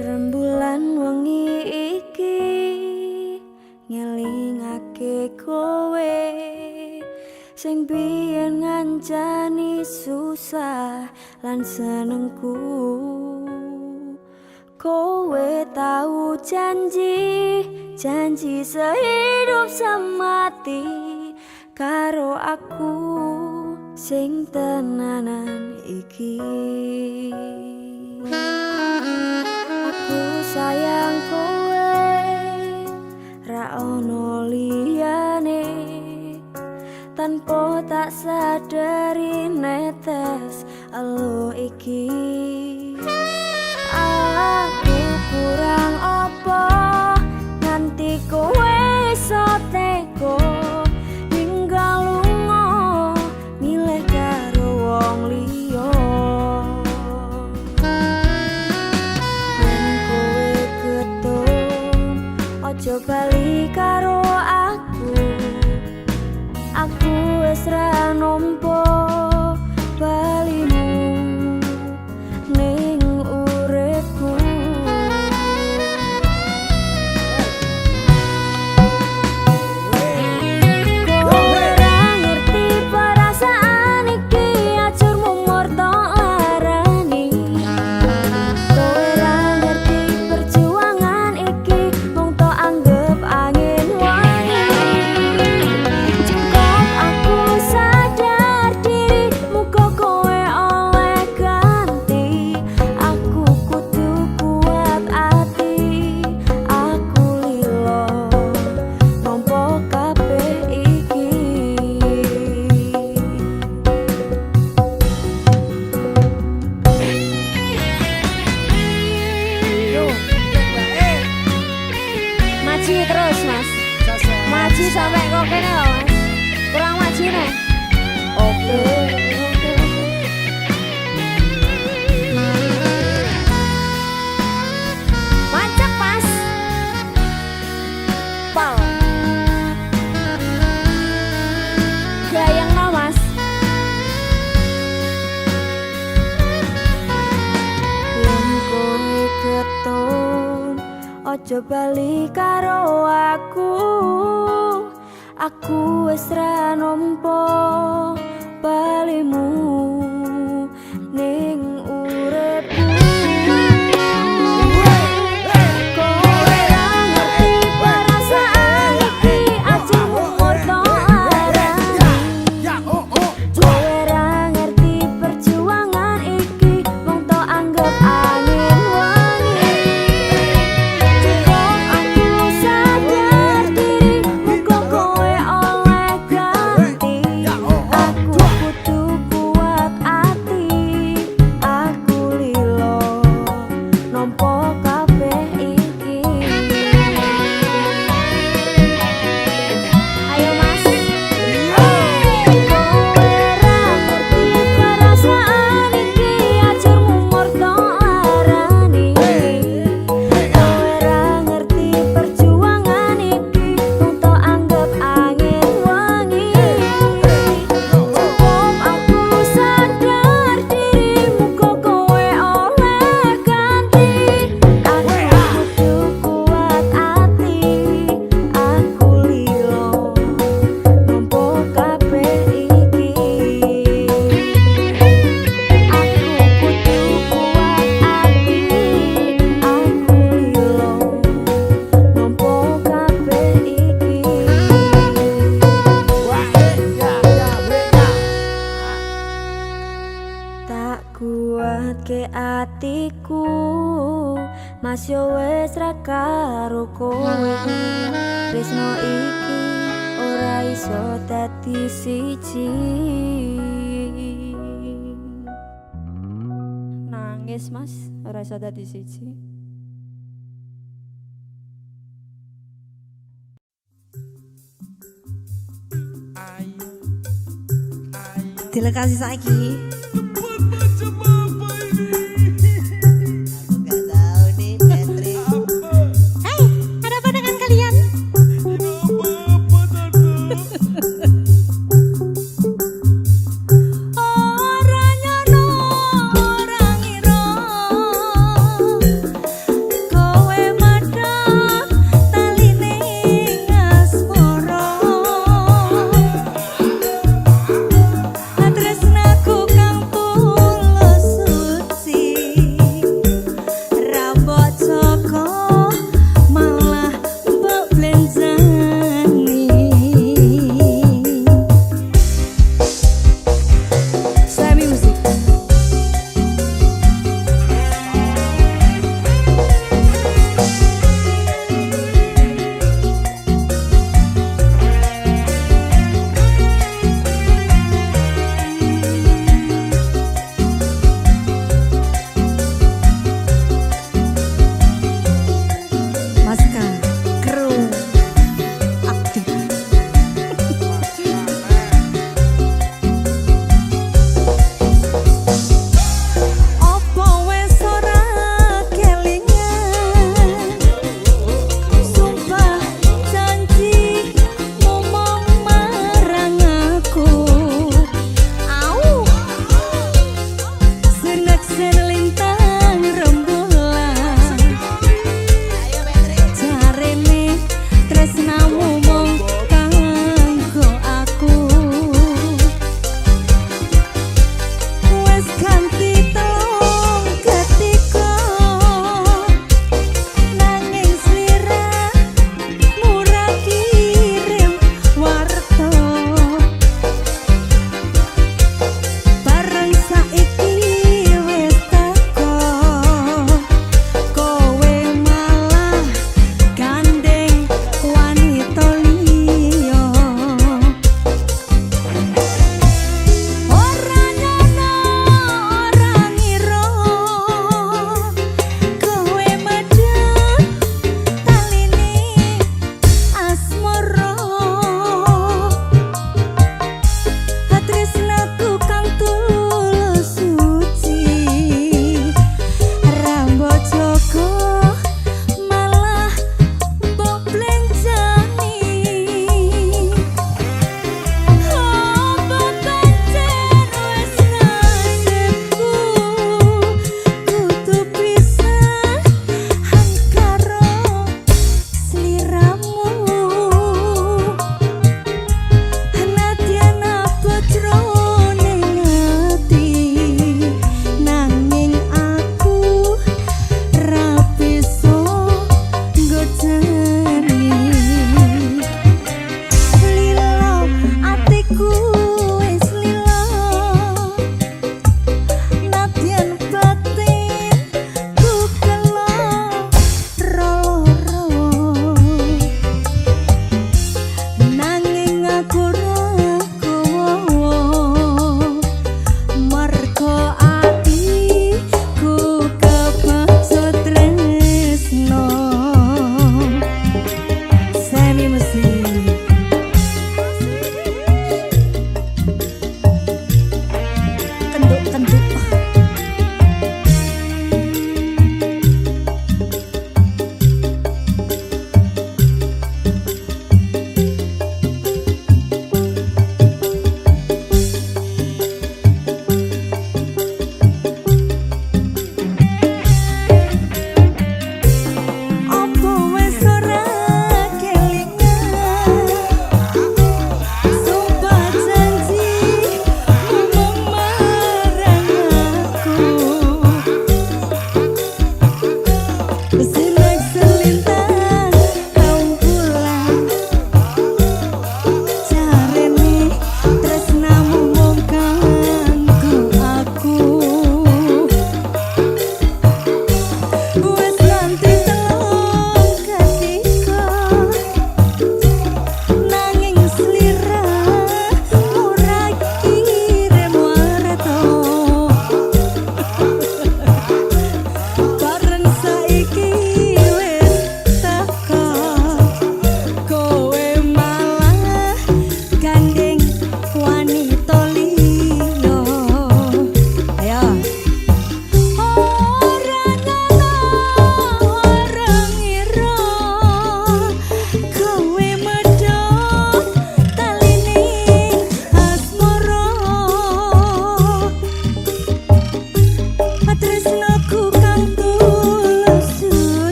Rembulan wengi iki ngelingake kowe sing biyen ngancani susah lan senengku. Kowe tau janji sehidup semati karo aku sing tenanan iki. Aku sayang kowe ra ono liyane, tanpa tak sadari netes elo iki. Aku kurang apa nganti kowe iso teko ninggal lunga milih karo wong liya. Yen kowe ketun aja bali karo aku wis ra nampa balimu ning uripku. Kowe ra ngerti perasaan iki, ajur mumur tok larani. Kowe ra ngerti perjuangan iki, mung tok anggap angin wangi. Cukup aku sadar diri, muga kowe oleh ganti. Aku kudu kuat ati, aku lilo nampa kabeh iki. Maji terus mas, maji sampai kok kene loh mas, kurang maji nih. Oke. Mantap mas. Pal. Gayang no mas. Yen kowe ketun ojo bali karo aku wis ra nampa balimu ning uripku. Kowe ra ngerti perasaan iki, aja umur tok larani. Kowe ra ngerti perjuangan iki, mung tok anggap angin wangi. Cukup aku sadar diri, muga kowe oleh ganti. Aku kudu kuat ati, aku lilo nampa kabeh iki. Ayo mas. Kowe ra ngerti perasaan iki, ajur mumur tok larani. Kowe ra ngerti perjuangan iki, mung tok anggap angin wangi. Cukup aku sadar diri, muga kowe oleh ganti. Aku kudu kuat ati, aku lilo nampa kabeh iki. Aku kudu kuat ati, aku lilo nampa kabeh iki. Tak kuat ke atiku, mas yo wis ra karo kowe. Tresno iki ora iso dadi dadi siji. Nangis mas, ora iso dadi siji. Dilekasi saiki. Hai, ada apa dengan kalian? Tresnaku kang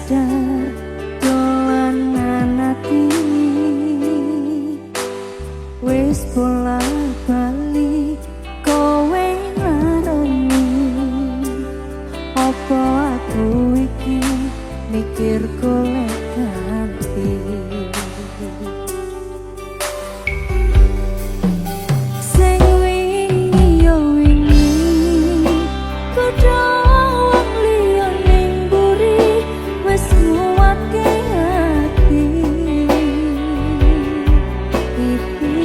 sadar dolanan ati wis bolak-balik kowe ngarani apa aku iki mikir golek ganti sing wingi yo wingi kudu wong liya ning mburi wis nguwatke ati iki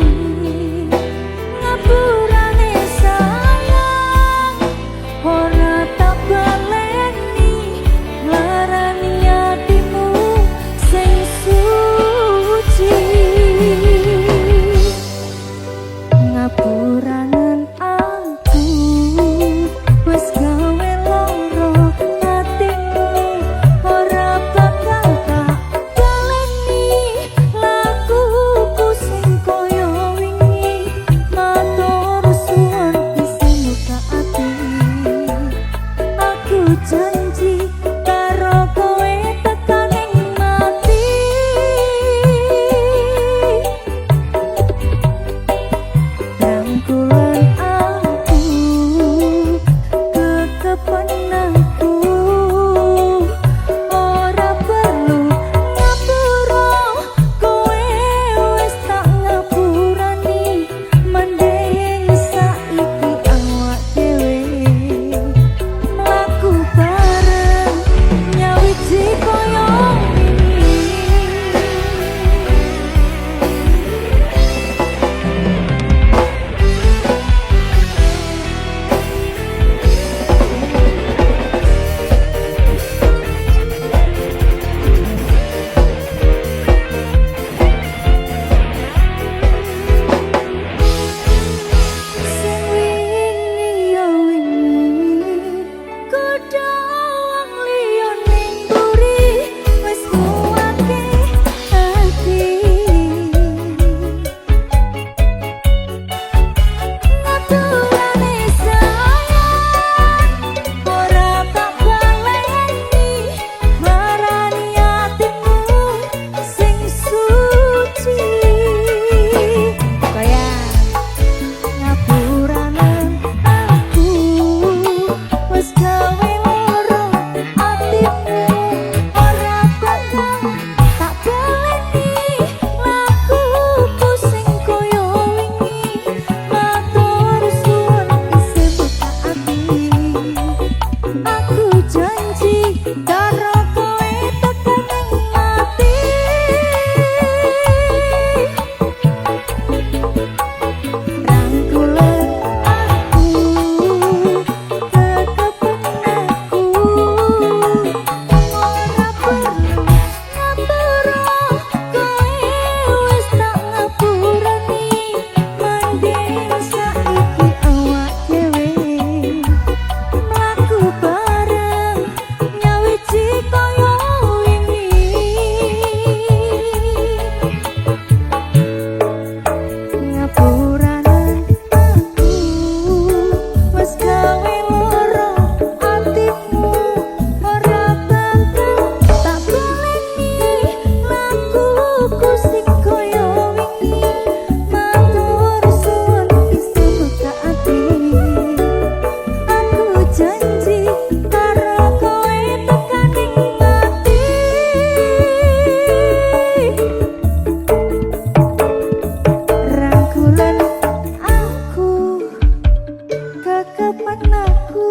ngapurane sayang ora tak baleni larani atimu sing suci ngapuranen aku wis gawe loro atimu ora bakal tak baleni lakuku sing koyo wingi matur suwun sing buka ati aku janji karo kowe tekaning mati rangkulan aku kekepen aku ora perlu ngapura kowe wis tak ngapurani mending saiki awak dhewe mlaku bareng nyawiji koyo wingi sing wingi yo wingi kudu wong liya ning mburi wis nguwatke ati ngaturane sayang ora tak baleni marani atimu sing suci kaya ngapuranen aku wis gawe loro atimu ora bakal tak baleni lakuku sing koyo wingi matur suwun isih buka ati aku janji karo kowe tekaning mati rangkulan aku kekepen aku ora perlu ngapura kowe wis tak ngapurani mending saiki awak dhewe mlaku bareng nyawiji koyo wingi ngapuranen aku wis gawe loro atimu ora bakal tak baleni lakuku sing koyo wingi matur suwun isih buka ati aku janji karo kowe tekaning mati rangkulan aku kekepen aku